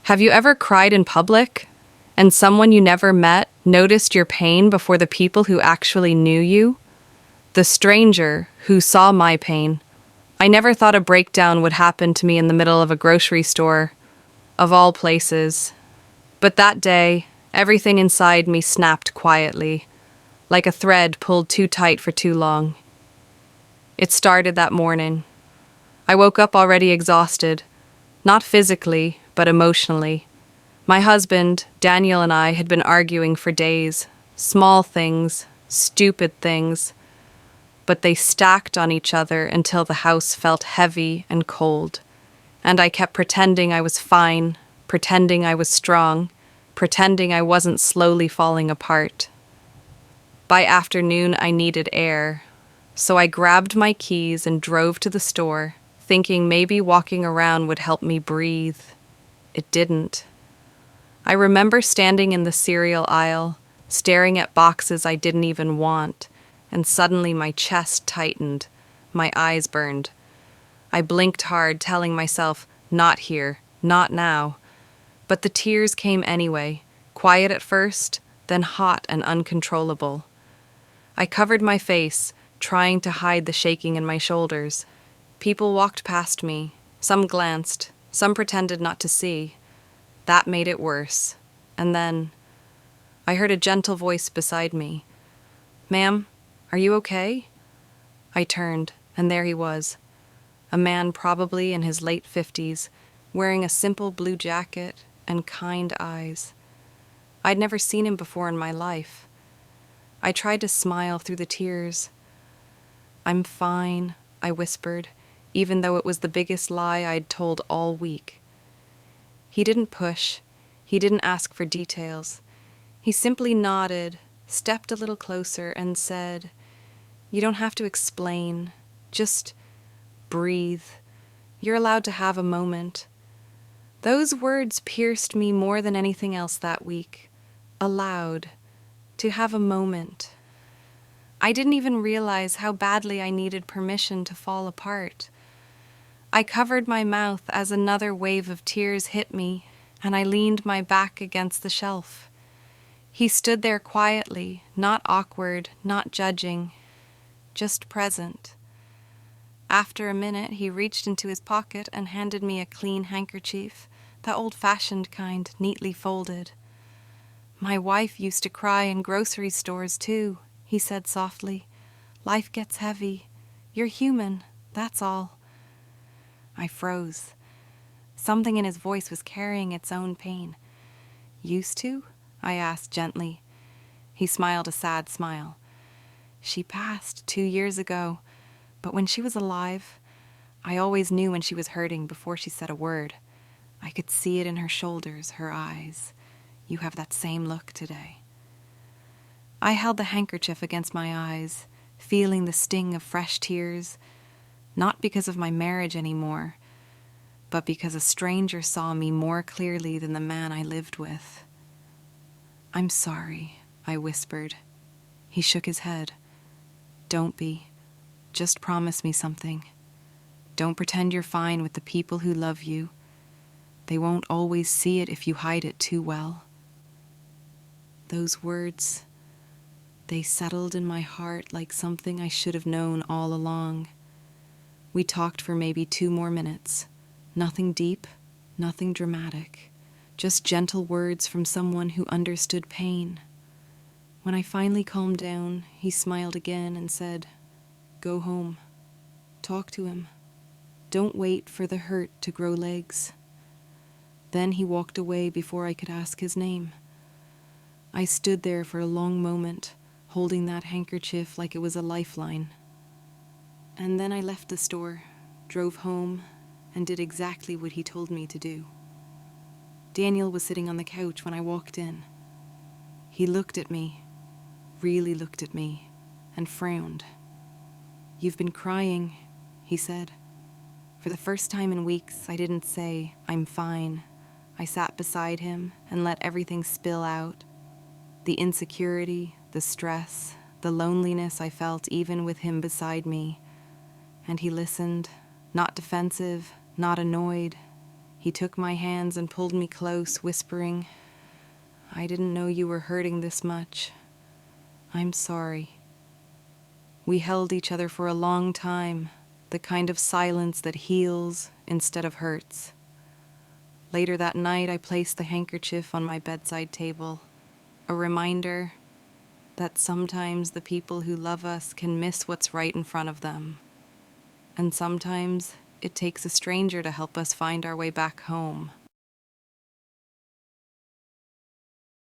Have you ever cried in public and someone you never met noticed your pain before the people who actually knew you? The stranger who saw my pain. I never thought a breakdown would happen to me in the middle of a grocery store, of all places. But that day, everything inside me snapped quietly, like a thread pulled too tight for too long. It started that morning. I woke up already exhausted, not physically, but emotionally. My husband, Daniel, and I had been arguing for days. Small things, stupid things. But they stacked on each other until the house felt heavy and cold. And I kept pretending I was fine, pretending I was strong, pretending I wasn't slowly falling apart. By afternoon, I needed air, so I grabbed my keys and drove to the store, thinking maybe walking around would help me breathe. It didn't. I remember standing in the cereal aisle, staring at boxes I didn't even want, and suddenly my chest tightened, my eyes burned. I blinked hard, telling myself, not here, not now. But the tears came anyway, quiet at first, then hot and uncontrollable. I covered my face, trying to hide the shaking in my shoulders. People walked past me. Some glanced, some pretended not to see. That made it worse. And then I heard a gentle voice beside me. "Ma'am, are you okay?" I turned, and there he was. A man probably in his late 50s, wearing a simple blue jacket and kind eyes. I'd never seen him before in my life. I tried to smile through the tears. "I'm fine," I whispered, even though it was the biggest lie I'd told all week. He didn't push. He didn't ask for details. He simply nodded, stepped a little closer, and said, "You don't have to explain. Just breathe. You're allowed to have a moment." Those words pierced me more than anything else that week. Allowed. To have a moment. I didn't even realize how badly I needed permission to fall apart. I covered my mouth as another wave of tears hit me, and I leaned my back against the shelf. He stood there quietly, not awkward, not judging, just present. After a minute, he reached into his pocket and handed me a clean handkerchief, the old-fashioned kind, neatly folded. "My wife used to cry in grocery stores, too," he said softly. "Life gets heavy. You're human, that's all." I froze. Something in his voice was carrying its own pain. "Used to?" I asked gently. He smiled a sad smile. "She passed 2 years ago, but when she was alive, I always knew when she was hurting before she said a word. I could see it in her shoulders, her eyes. You have that same look today." I held the handkerchief against my eyes, feeling the sting of fresh tears, not because of my marriage anymore, but because a stranger saw me more clearly than the man I lived with. "I'm sorry," I whispered. He shook his head. "Don't be. Just promise me something. Don't pretend you're fine with the people who love you. They won't always see it if you hide it too well." Those words, they settled in my heart like something I should have known all along. We talked for maybe 2 more minutes. Nothing deep, nothing dramatic. Just gentle words from someone who understood pain. When I finally calmed down, he smiled again and said, "Go home. Talk to him. Don't wait for the hurt to grow legs." Then he walked away before I could ask his name. I stood there for a long moment, holding that handkerchief like it was a lifeline. And then I left the store, drove home, and did exactly what he told me to do. Daniel was sitting on the couch when I walked in. He looked at me, really looked at me, and frowned. "You've been crying," he said. For the first time in weeks, I didn't say, "I'm fine." I sat beside him and let everything spill out. The insecurity, the stress, the loneliness I felt even with him beside me. And he listened, not defensive, not annoyed. He took my hands and pulled me close, whispering, "I didn't know you were hurting this much. I'm sorry." We held each other for a long time, the kind of silence that heals instead of hurts. Later that night, I placed the handkerchief on my bedside table, a reminder that sometimes the people who love us can miss what's right in front of them. And sometimes it takes a stranger to help us find our way back home.